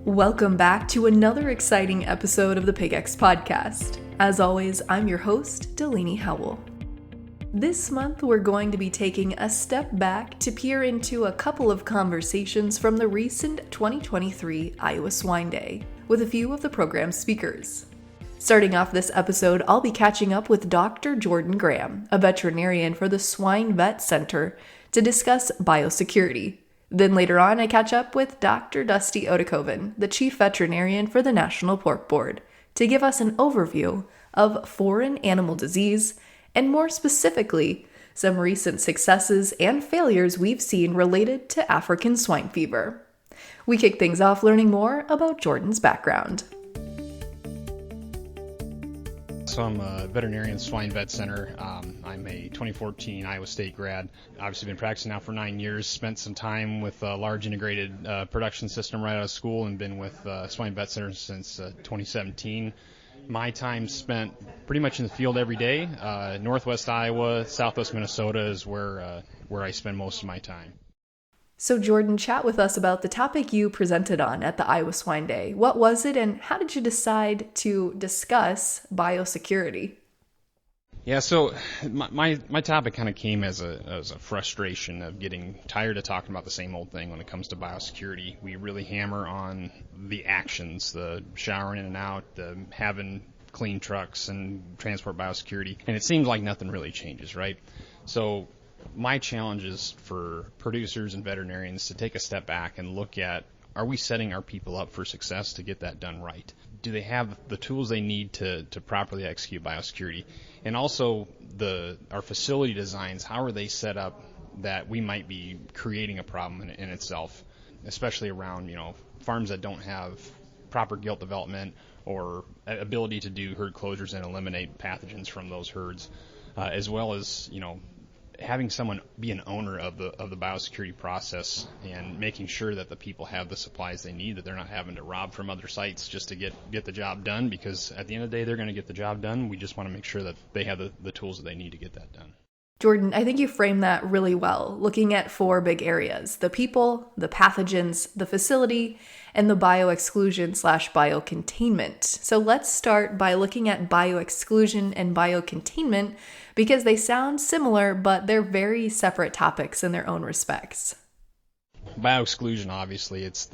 Welcome back to another exciting episode of the PigX podcast. As always, I'm your host, Delaney Howell. This month, we're going to be taking a step back to peer into a couple of conversations from the recent 2023 Iowa Swine Day with a few of the program's speakers. Starting off this episode, I'll be catching up with Dr. Jordan Graham, a veterinarian for the Swine Vet Center, to discuss biosecurity. Then later on, I catch up with Dr. Dusty Oedekoven, the chief veterinarian for the National Pork Board, to give us an overview of foreign animal disease, and more specifically, some recent successes and failures we've seen related to African Swine Fever. We kick things off learning more about Jordan's background. So I'm a veterinarian, Swine Vet Center. I'm a 2014 Iowa State grad. Obviously been practicing now for 9 years. Spent some time with a large integrated production system right out of school and been with Swine Vet Center since 2017. My time spent pretty much in the field every day. Northwest Iowa, southwest Minnesota is where I spend most of my time. So Jordan, chat with us about the topic you presented on at the Iowa Swine Day. What was it, and how did you decide to discuss biosecurity? Yeah, so my topic kind of came as a frustration of getting tired of talking about the same old thing when it comes to biosecurity. We really hammer on the actions, the showering in and out, the having clean trucks and transport biosecurity, and it seems like nothing really changes, right? So my challenge is for producers and veterinarians to take a step back and look at, are we setting our people up for success to get that done right? Do they have the tools they need to properly execute biosecurity? And also our facility designs, how are they set up that we might be creating a problem in itself, especially around, farms that don't have proper gilt development or ability to do herd closures and eliminate pathogens from those herds, as well as, having someone be an owner of the biosecurity process and making sure that the people have the supplies they need, that they're not having to rob from other sites just to get the job done, because at the end of the day, they're going to get the job done. We just want to make sure that they have the tools that they need to get that done. Jordan, I think you framed that really well, looking at four big areas: the people, the pathogens, the facility, and the bioexclusion/biocontainment. So let's start by looking at bioexclusion and biocontainment, because they sound similar, but they're very separate topics in their own respects. Bioexclusion, obviously, it's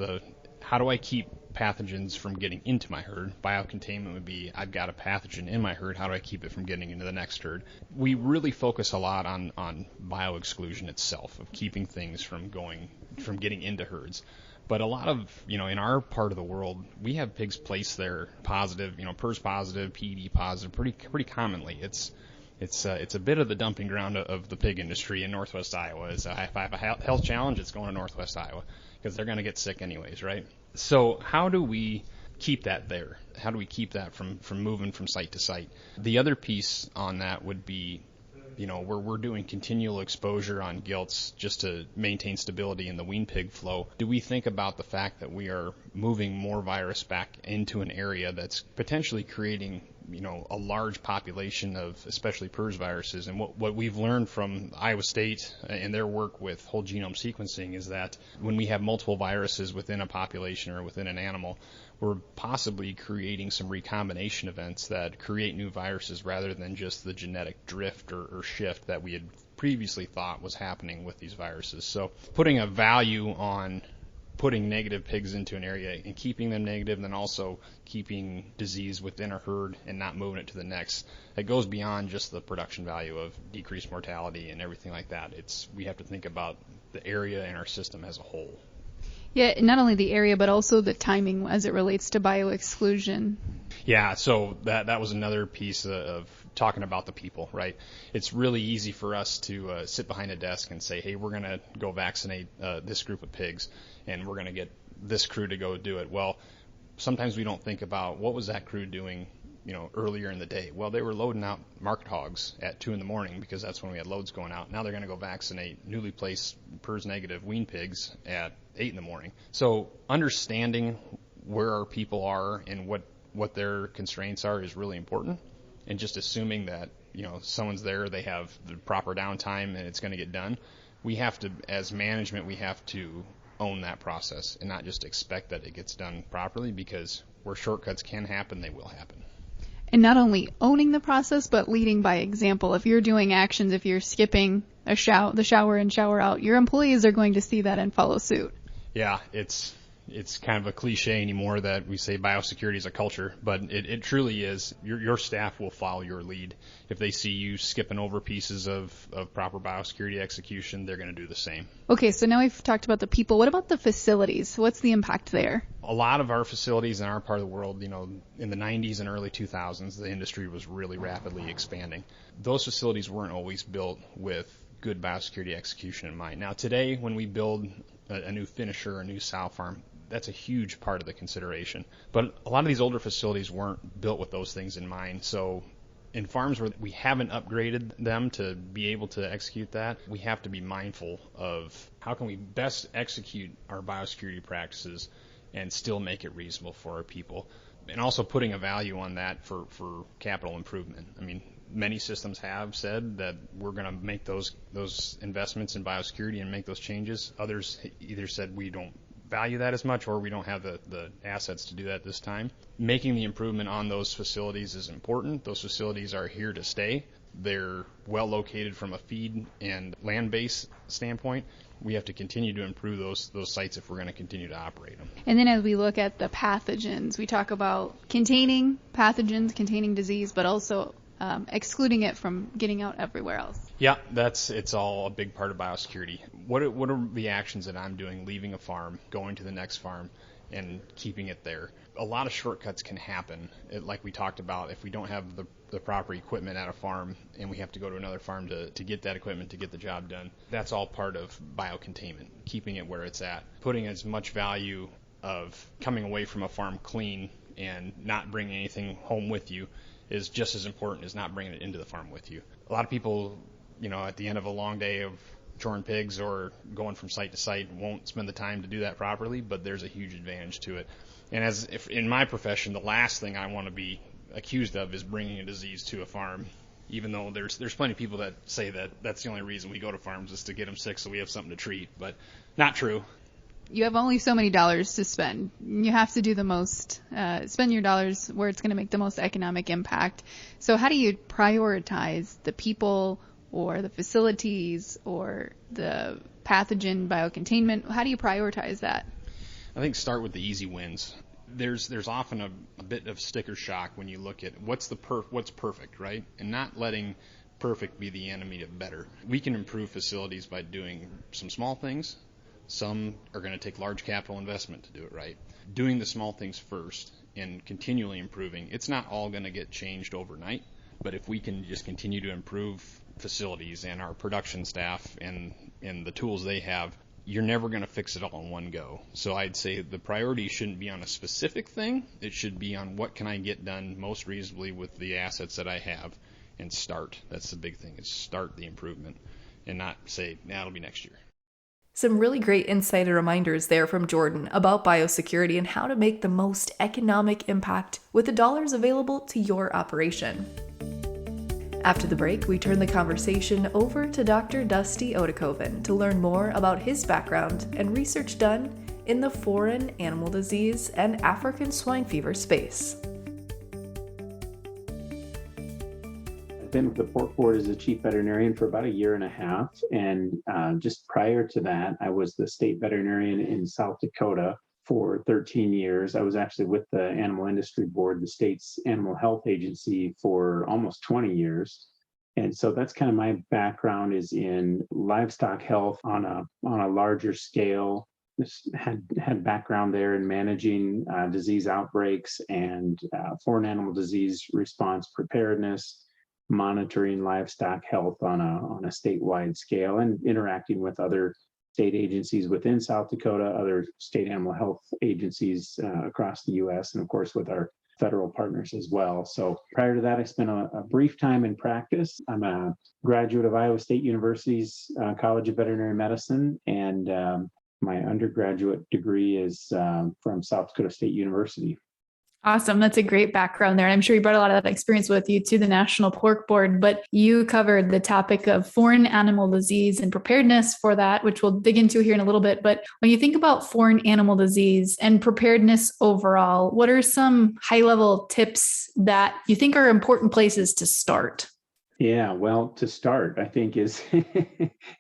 how do I keep pathogens from getting into my herd? Biocontainment would be, I've got a pathogen in my herd, how do I keep it from getting into the next herd? We really focus a lot on bioexclusion itself, of keeping things from getting into herds. But a lot of, in our part of the world, we have pigs placed there positive, PRRS positive, PED positive, pretty commonly. It's a bit of the dumping ground of the pig industry in Northwest Iowa. If I have a health challenge, it's going to Northwest Iowa because they're going to get sick anyways, right? So how do we keep that there? How do we keep that from moving from site to site? The other piece on that would be, where we're doing continual exposure on gilts just to maintain stability in the wean pig flow. Do we think about the fact that we are moving more virus back into an area that's potentially creating a large population of especially PRRS viruses? And what we've learned from Iowa State and their work with whole genome sequencing is that when we have multiple viruses within a population or within an animal, we're possibly creating some recombination events that create new viruses rather than just the genetic drift or shift that we had previously thought was happening with these viruses. So putting a value on putting negative pigs into an area and keeping them negative, and then also keeping disease within a herd and not moving it to the next. It goes beyond just the production value of decreased mortality and everything like that. We have to think about the area in our system as a whole. Yeah, not only the area, but also the timing as it relates to bioexclusion. Yeah, so that was another piece of talking about the people, right? It's really easy for us to sit behind a desk and say, hey, we're going to go vaccinate this group of pigs, and we're going to get this crew to go do it. Well, sometimes we don't think about what was that crew doing, earlier in the day. Well, they were loading out market hogs at 2 a.m. because that's when we had loads going out. Now they're going to go vaccinate newly placed PRRS negative wean pigs at 8 a.m. So understanding where our people are and what their constraints are is really important. And just assuming that, someone's there, they have the proper downtime and it's going to get done. We have to, as management, we have to own that process and not just expect that it gets done properly, because where shortcuts can happen, they will happen. And not only owning the process, but leading by example. If you're doing actions, if you're skipping the shower in, shower out, your employees are going to see that and follow suit. Yeah, it's kind of a cliche anymore that we say biosecurity is a culture, but it truly is. Your staff will follow your lead. If they see you skipping over pieces of proper biosecurity execution, they're going to do the same. Okay, so now we've talked about the people. What about the facilities? What's the impact there? A lot of our facilities in our part of the world, in the 90s and early 2000s, the industry was really rapidly expanding. Those facilities weren't always built with good biosecurity execution in mind. Now today, when we build a new finisher, a new sow farm, that's a huge part of the consideration. But a lot of these older facilities weren't built with those things in mind. So in farms where we haven't upgraded them to be able to execute that, we have to be mindful of how can we best execute our biosecurity practices and still make it reasonable for our people. And also putting a value on that for capital improvement. I mean, many systems have said that we're going to make those investments in biosecurity and make those changes. Others either said we don't value that as much, or we don't have the assets to do that this time. Making the improvement on those facilities is important. Those facilities are here to stay. They're well located from a feed and land base standpoint. We have to continue to improve those sites if we're going to continue to operate them. And then as we look at the pathogens, we talk about containing pathogens, containing disease, but also excluding it from getting out everywhere else. Yeah, it's all a big part of biosecurity. What are the actions that I'm doing, leaving a farm, going to the next farm, and keeping it there? A lot of shortcuts can happen. Like we talked about, if we don't have the proper equipment at a farm and we have to go to another farm to get that equipment to get the job done, that's all part of biocontainment, keeping it where it's at, putting as much value of coming away from a farm clean and not bringing anything home with you is just as important as not bringing it into the farm with you. A lot of people, at the end of a long day of choring pigs or going from site to site won't spend the time to do that properly, but there's a huge advantage to it. And if in my profession, the last thing I want to be accused of is bringing a disease to a farm, even though there's plenty of people that say that that's the only reason we go to farms is to get them sick so we have something to treat, but not true. You have only so many dollars to spend. You have to do the most, spend your dollars where it's going to make the most economic impact. So how do you prioritize the people or the facilities or the pathogen biocontainment? How do you prioritize that? I think start with the easy wins. There's often a bit of sticker shock when you look at what's perfect, right? And not letting perfect be the enemy of better. We can improve facilities by doing some small things. Some are going to take large capital investment to do it right. Doing the small things first and continually improving. It's not all going to get changed overnight, but if we can just continue to improve facilities and our production staff and the tools they have, you're never going to fix it all in one go. So I'd say the priority shouldn't be on a specific thing. It should be on what can I get done most reasonably with the assets that I have and start. That's the big thing, is start the improvement and not say, it'll be next year. Some really great insight and reminders there from Jordan about biosecurity and how to make the most economic impact with the dollars available to your operation. After the break, we turn the conversation over to Dr. Dusty Oedekoven to learn more about his background and research done in the foreign animal disease and African swine fever space. I've been with the Pork Board as a chief veterinarian for about a year and a half, and just prior to that, I was the state veterinarian in South Dakota for 13 years. I was actually with the Animal Industry Board, the state's animal health agency, for almost 20 years. And so that's kind of my background, is in livestock health on a larger scale. Had background there in managing disease outbreaks and foreign animal disease response preparedness, monitoring livestock health on a statewide scale, and interacting with other state agencies within South Dakota, other state animal health agencies across the U.S., and of course with our federal partners as well. So prior to that, I spent a brief time in practice. I'm a graduate of Iowa State University's College of Veterinary Medicine, and my undergraduate degree is from South Dakota State University. Awesome. That's a great background there. And I'm sure you brought a lot of that experience with you to the National Pork Board, but you covered the topic of foreign animal disease and preparedness for that, which we'll dig into here in a little bit. But when you think about foreign animal disease and preparedness overall, what are some high level tips that you think are important places to start? Yeah, well, to start, I think is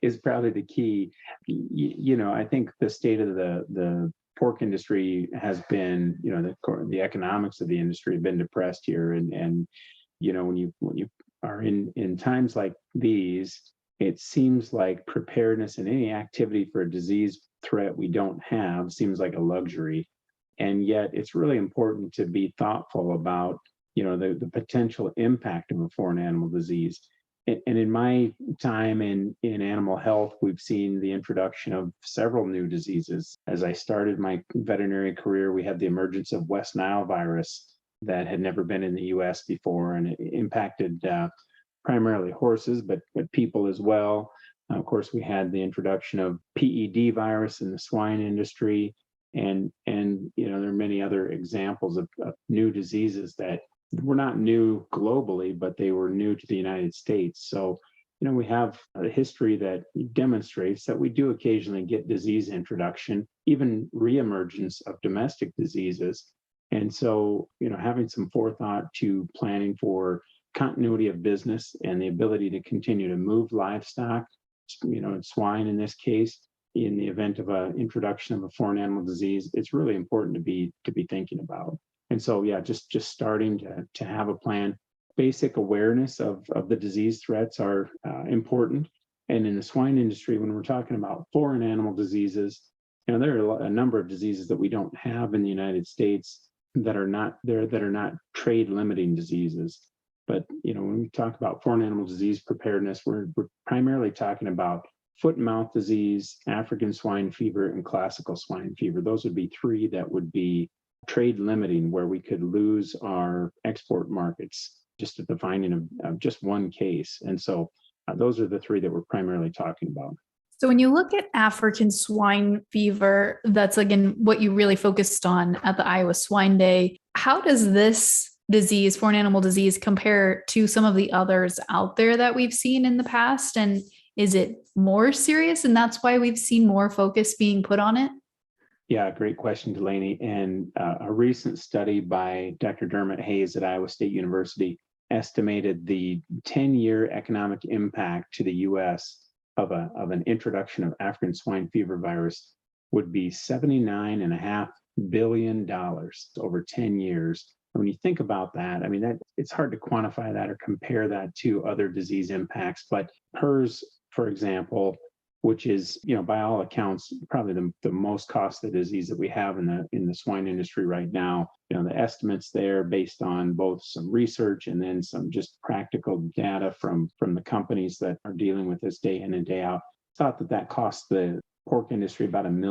is probably the key. I think the state of the pork industry has been, the economics of the industry have been depressed here, and when you are in times like these, it seems like preparedness and any activity for a disease threat we don't have seems like a luxury, and yet it's really important to be thoughtful about the potential impact of a foreign animal disease. And in my time in animal health, we've seen the introduction of several new diseases. As I started my veterinary career, we had the emergence of West Nile virus that had never been in the US before, and it impacted primarily horses, but people as well. Of course, we had the introduction of PED virus in the swine industry, and there are many other examples of new diseases that were not new globally, but they were new to the United States. So, we have a history that demonstrates that we do occasionally get disease introduction, even reemergence of domestic diseases. And so, having some forethought to planning for continuity of business and the ability to continue to move livestock, swine in this case, in the event of an introduction of a foreign animal disease, it's really important to be thinking about. And so, yeah, just starting to have a plan. Basic awareness of the disease threats are important. And in the swine industry, when we're talking about foreign animal diseases, there are a number of diseases that we don't have in the United States that are not there, that are not trade limiting diseases. But when we talk about foreign animal disease preparedness, we're primarily talking about foot and mouth disease, African swine fever, and classical swine fever. Those would be three that would be trade limiting, where we could lose our export markets just at the finding of just one case. And so those are the three that we're primarily talking about. So when you look at African swine fever, that's again what you really focused on at the Iowa Swine Day. How does this disease, foreign animal disease, compare to some of the others out there that we've seen in the past? And is it more serious, and that's why we've seen more focus being put on it? Yeah, great question, Delaney. And a recent study by Dr. Dermot Hayes at Iowa State University estimated the 10-year economic impact to the U.S. of an introduction of African swine fever virus would be $79.5 billion over 10 years. And when you think about that, I mean, that it's hard to quantify that or compare that to other disease impacts. But PRRS, for example, which is, by all accounts, probably the most costly disease that we have in the swine industry right now. The estimates there, based on both some research and then some just practical data from the companies that are dealing with this day in and day out, thought that costs the pork industry about $1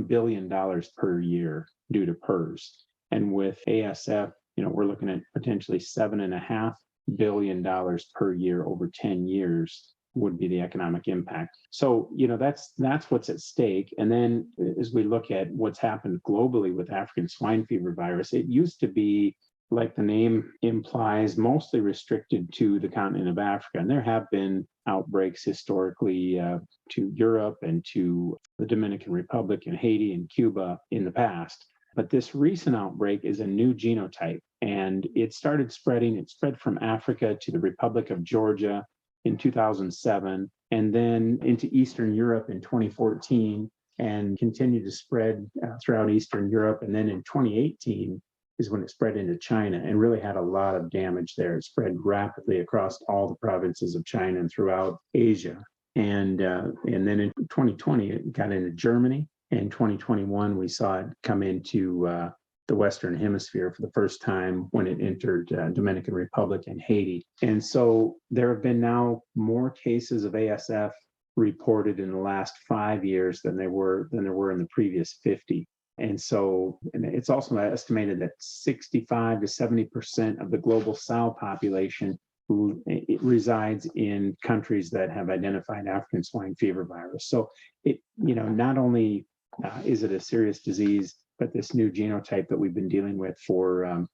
billion per year due to PRRS. And with ASF, we're looking at potentially $7.5 billion per year over 10 years would be the economic impact. So, that's what's at stake. And then as we look at what's happened globally with African swine fever virus, it used to be, like the name implies, mostly restricted to the continent of Africa. And there have been outbreaks historically to Europe and to the Dominican Republic and Haiti and Cuba in the past. But this recent outbreak is a new genotype, and it started spreading. It spread from Africa to the Republic of Georgia in 2007, and then into Eastern Europe in 2014, and continued to spread throughout Eastern Europe. And then in 2018 is when it spread into China and really had a lot of damage there. It spread rapidly across all the provinces of China and throughout Asia. And then in 2020, it got into Germany. In 2021, we saw it come into the Western Hemisphere for the first time when it entered Dominican Republic and Haiti. And so there have been now more cases of ASF reported in the last 5 years than there were in the previous 50. And it's also estimated that 65 to 70% of the global sow population resides in countries that have identified African swine fever virus. So it, not only is it a serious disease, this new genotype that we've been dealing with for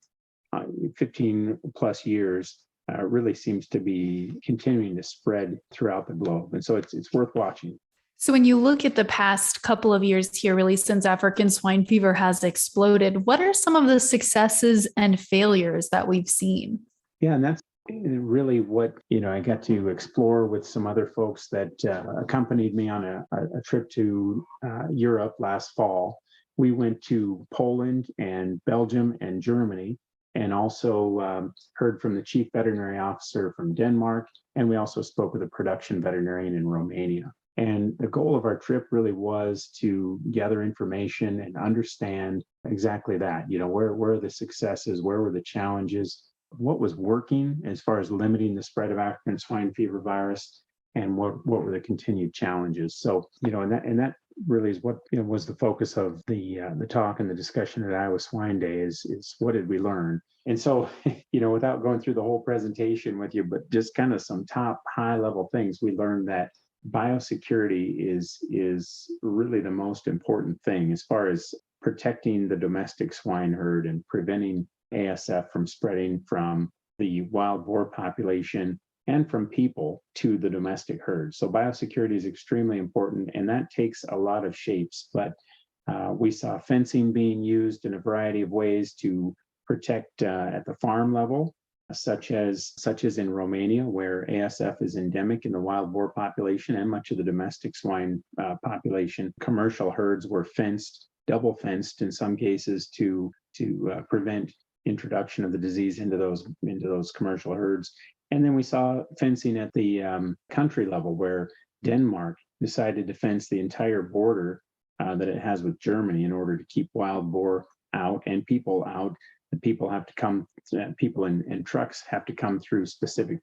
15 plus years really seems to be continuing to spread throughout the globe. And so it's worth watching. So when you look at the past couple of years here, really since African swine fever has exploded, what are some of the successes and failures that we've seen? Yeah, and that's really what, I got to explore with some other folks that accompanied me on a trip to Europe last fall. We went to Poland and Belgium and Germany, and also heard from the chief veterinary officer from Denmark. And we also spoke with a production veterinarian in Romania. And the goal of our trip really was to gather information and understand exactly that, where are the successes, where were the challenges, what was working as far as limiting the spread of African swine fever virus, and what were the continued challenges. So, and that really is what was the focus of the talk and the discussion at Iowa Swine Day is what did we learn? And so, without going through the whole presentation with you, but just kind of some top high level things, we learned that biosecurity is really the most important thing as far as protecting the domestic swine herd and preventing ASF from spreading from the wild boar population and from people to the domestic herd. So biosecurity is extremely important, and that takes a lot of shapes. But we saw fencing being used in a variety of ways to protect at the farm level, such as in Romania, where ASF is endemic in the wild boar population and much of the domestic swine population. Commercial herds were fenced, double fenced in some cases, to prevent introduction of the disease into those commercial herds. And then we saw fencing at the country level, where Denmark decided to fence the entire border that it has with Germany in order to keep wild boar out and people out. The people have to come, people and trucks have to come through specific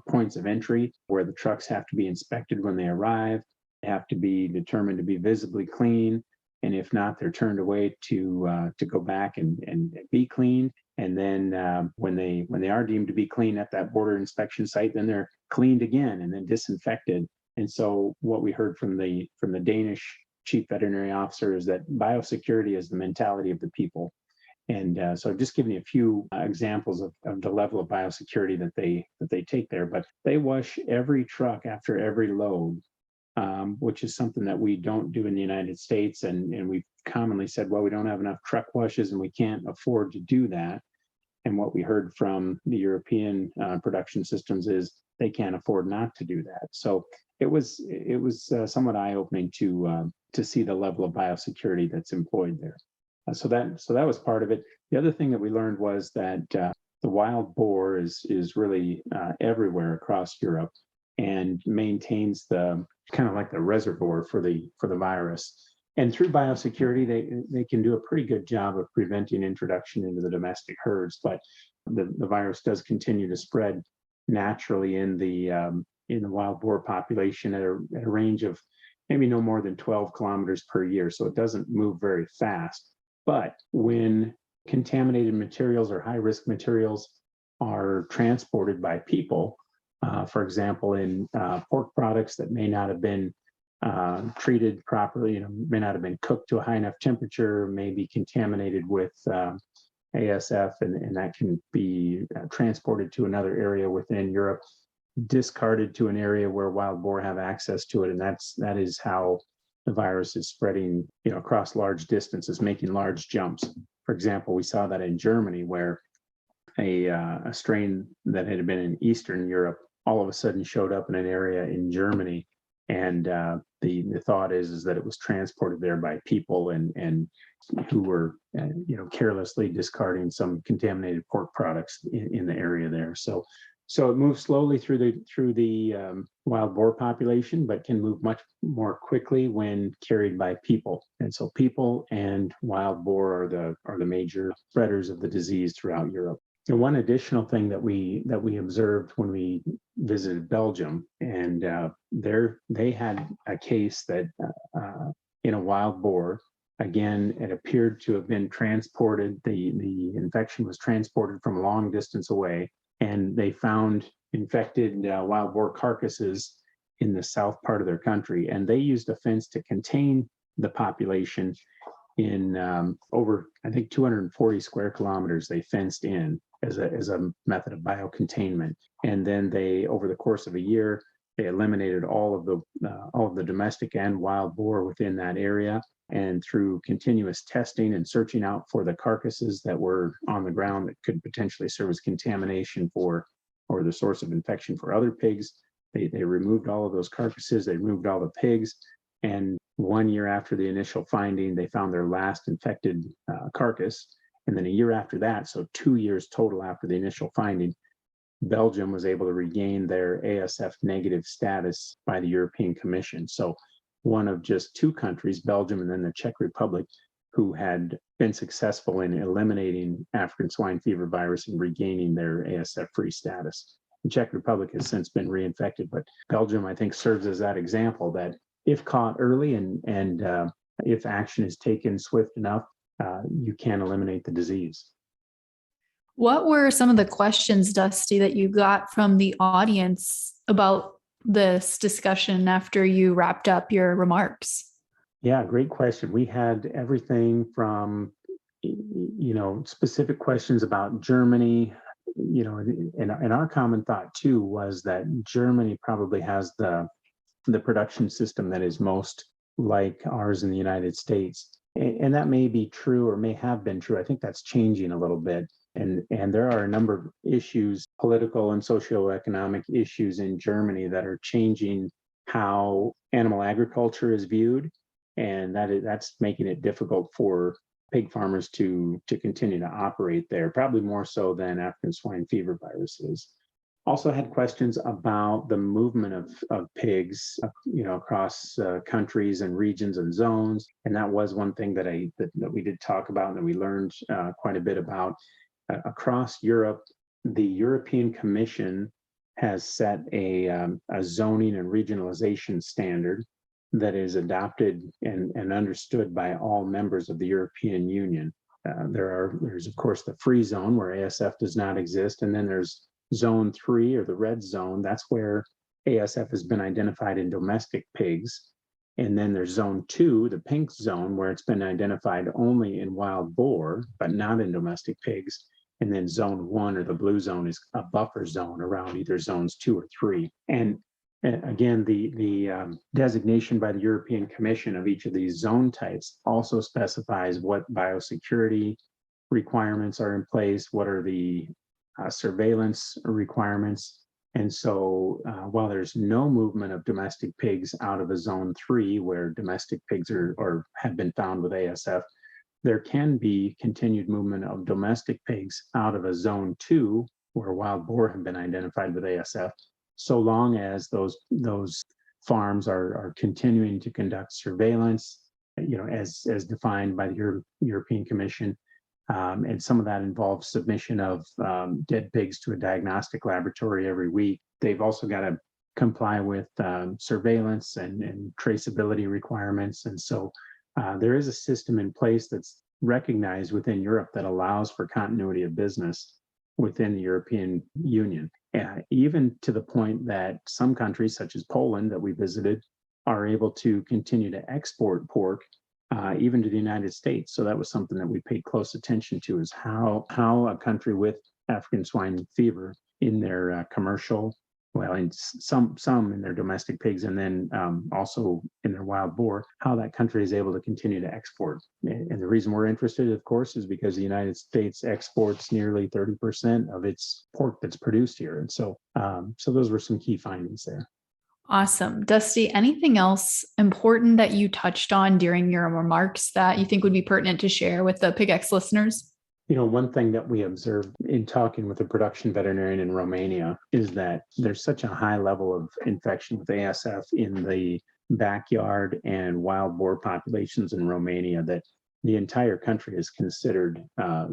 points of entry where the trucks have to be inspected when they arrive. They have to be determined to be visibly clean. And if not, they're turned away to go back and be cleaned. And then when they are deemed to be clean at that border inspection site, then they're cleaned again and then disinfected. And so what we heard from the Danish chief veterinary officer is that biosecurity is the mentality of the people. And so I've just given you a few examples of the level of biosecurity that they take there. But they wash every truck after every load, which is something that we don't do in the United States. And we've commonly said, well, we don't have enough truck washes and we can't afford to do that. And what we heard from the European production systems is they can't afford not to do that. So it was somewhat eye-opening to see the level of biosecurity that's employed there. So that was part of it. The other thing that we learned was that the wild boar is really everywhere across Europe and maintains the kind of like the reservoir for the virus. And through biosecurity, they can do a pretty good job of preventing introduction into the domestic herds. But the virus does continue to spread naturally in the wild boar population at a range of maybe no more than 12 kilometers per year. So it doesn't move very fast. But when contaminated materials or high-risk materials are transported by people, for example, in pork products that may not have been treated properly, may not have been cooked to a high enough temperature, may be contaminated with ASF, and that can be transported to another area within Europe, discarded to an area where wild boar have access to it, and that is how the virus is spreading, across large distances, making large jumps. For example, we saw that in Germany, where a strain that had been in Eastern Europe all of a sudden showed up in an area in Germany, and the thought is that it was transported there by people and who were carelessly discarding some contaminated pork products in the area there. So it moves slowly through the wild boar population, but can move much more quickly when carried by people. And so people and wild boar are the major spreaders of the disease throughout Europe. And one additional thing that we observed when we visited Belgium, and they had a case that in a wild boar. Again, it appeared to have been transported. The infection was transported from a long distance away. And they found infected wild boar carcasses in the south part of their country. And they used a fence to contain the population in over, I think, 240 square kilometers they fenced in as a method of biocontainment. And then they, over the course of a year, they eliminated all of the domestic and wild boar within that area. And through continuous testing and searching out for the carcasses that were on the ground that could potentially serve as contamination for, or the source of infection for other pigs, they removed all of those carcasses, they removed all the pigs. And 1 year after the initial finding, they found their last infected carcass. And then a year after that, so 2 years total after the initial finding, Belgium was able to regain their ASF negative status by the European Commission. So one of just two countries, Belgium and then the Czech Republic, who had been successful in eliminating African swine fever virus and regaining their ASF-free status. The Czech Republic has since been reinfected, but Belgium, I think, serves as that example that if caught early and if action is taken swift enough, you can eliminate the disease. What were some of the questions, Dusty, that you got from the audience about this discussion after you wrapped up your remarks? Yeah, great question. We had everything from, specific questions about Germany, and our common thought too was that Germany probably has the production system that is most like ours in the United States. And that may be true or may have been true. I think that's changing a little bit. And there are a number of issues, political and socioeconomic issues in Germany that are changing how animal agriculture is viewed. And that's making it difficult for pig farmers to continue to operate there, probably more so than African swine fever virus is. Also had questions about the movement of pigs, across countries and regions and zones. And that was one thing that we did talk about and that we learned quite a bit about. Across Europe, the European Commission has set a zoning and regionalization standard that is adopted and understood by all members of the European Union. There's of course the free zone where ASF does not exist, and then there's Zone 3 or the red zone. That's where ASF has been identified in domestic pigs. And then there's Zone 2, the pink zone, where it's been identified only in wild boar, but not in domestic pigs. And then Zone 1 or the blue zone is a buffer zone around either Zones 2 or 3. And again, the designation by the European Commission of each of these zone types also specifies what biosecurity requirements are in place, what are the surveillance requirements. And so while there's no movement of domestic pigs out of a Zone 3 where domestic pigs or have been found with ASF, there can be continued movement of domestic pigs out of a Zone 2 where wild boar have been identified with ASF, so long as those farms are continuing to conduct surveillance, as defined by the European Commission. And some of that involves submission of dead pigs to a diagnostic laboratory every week. They've also got to comply with surveillance and traceability requirements. And so there is a system in place that's recognized within Europe that allows for continuity of business within the European Union, even to the point that some countries, such as Poland that we visited, are able to continue to export pork even to the United States. So that was something that we paid close attention to, is how a country with African swine fever in their commercial, well, in some in their domestic pigs, and then also in their wild boar, how that country is able to continue to export. And the reason we're interested, of course, is because the United States exports nearly 30% of its pork that's produced here. And so those were some key findings there. Awesome. Dusty, anything else important that you touched on during your remarks that you think would be pertinent to share with the PigX listeners? One thing that we observed in talking with a production veterinarian in Romania is that there's such a high level of infection with ASF in the backyard and wild boar populations in Romania that the entire country is considered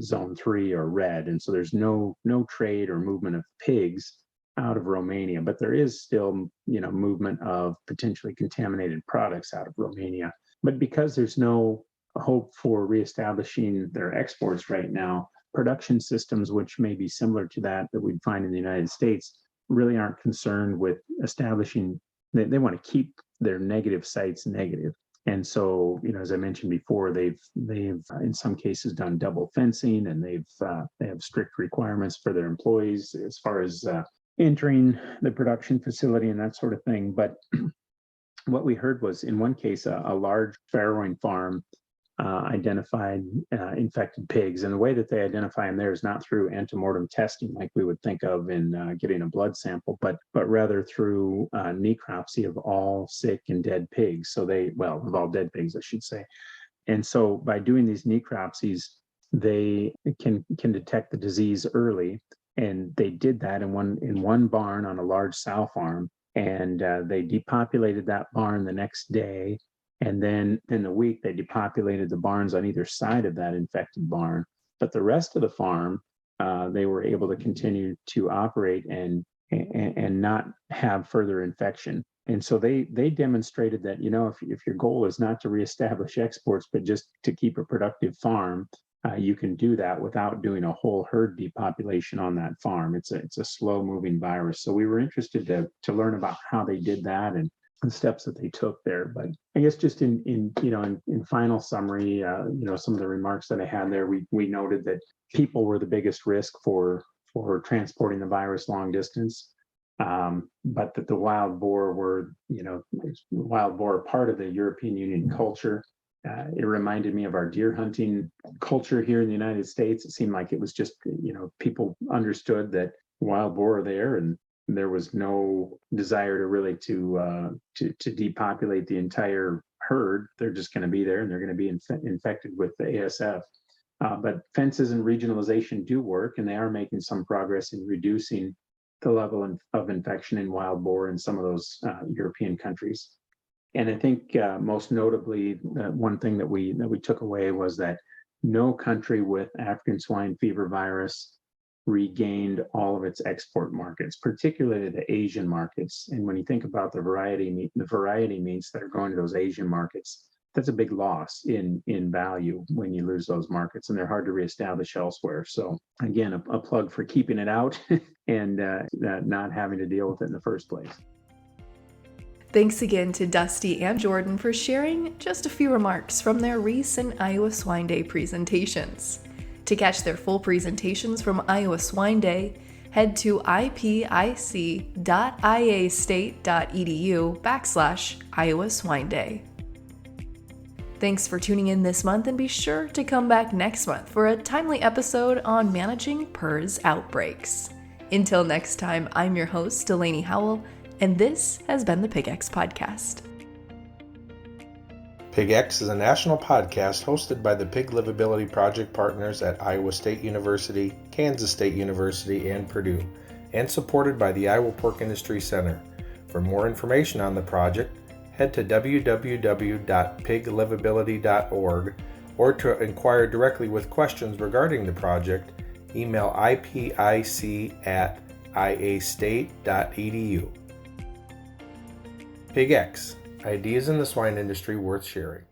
Zone 3 or red. And so there's no trade or movement of pigs out of Romania, but there is still, movement of potentially contaminated products out of Romania. But because there's no hope for reestablishing their exports right now, production systems, which may be similar to that we'd find in the United States, really aren't concerned with establishing. They want to keep their negative sites negative. And so, as I mentioned before, they've in some cases done double fencing, and they have strict requirements for their employees as far as entering the production facility and that sort of thing. But what we heard was, in one case, a large farrowing farm identified infected pigs, and the way that they identify them there is not through antemortem testing like we would think of in getting a blood sample, but rather through necropsy of all sick and dead pigs. So of all dead pigs, I should say. And so by doing these necropsies, they can detect the disease early, and they did that in one barn on a large sow farm, and they depopulated that barn the next day. And then in the week, they depopulated the barns on either side of that infected barn. But the rest of the farm, they were able to continue to operate and not have further infection. And so they demonstrated that, if your goal is not to reestablish exports, but just to keep a productive farm, you can do that without doing a whole herd depopulation on that farm. It's a slow moving virus. So we were interested to learn about how they did that and the steps that they took there. But I guess just in final summary, some of the remarks that I had there, we noted that people were the biggest risk for transporting the virus long distance, but that the wild boar were part of the European Union culture. It reminded me of our deer hunting culture here in the United States. It seemed like it was just, people understood that wild boar are there, and there was no desire to really to depopulate the entire herd. They're just going to be there, and they're going to be infected with the ASF. But fences and regionalization do work, and they are making some progress in reducing the level of infection in wild boar in some of those European countries. And I think most notably, one thing that we took away was that no country with African swine fever virus regained all of its export markets, particularly the Asian markets. And when you think about the variety meats that are going to those Asian markets, that's a big loss in value when you lose those markets, and they're hard to reestablish elsewhere. So again, a plug for keeping it out and not having to deal with it in the first place. Thanks again to Dusty and Jordan for sharing just a few remarks from their recent Iowa Swine Day presentations. To catch their full presentations from Iowa Swine Day, head to ipic.iastate.edu/Iowa Swine Day. Thanks for tuning in this month, and be sure to come back next month for a timely episode on managing PRRS outbreaks. Until next time, I'm your host, Delaney Howell, and this has been the PigX Podcast. PigX is a national podcast hosted by the Pig Livability Project partners at Iowa State University, Kansas State University, and Purdue, and supported by the Iowa Pork Industry Center. For more information on the project, head to www.piglivability.org, or to inquire directly with questions regarding the project, email ipic@iastate.edu. PigX, ideas in the swine industry worth sharing.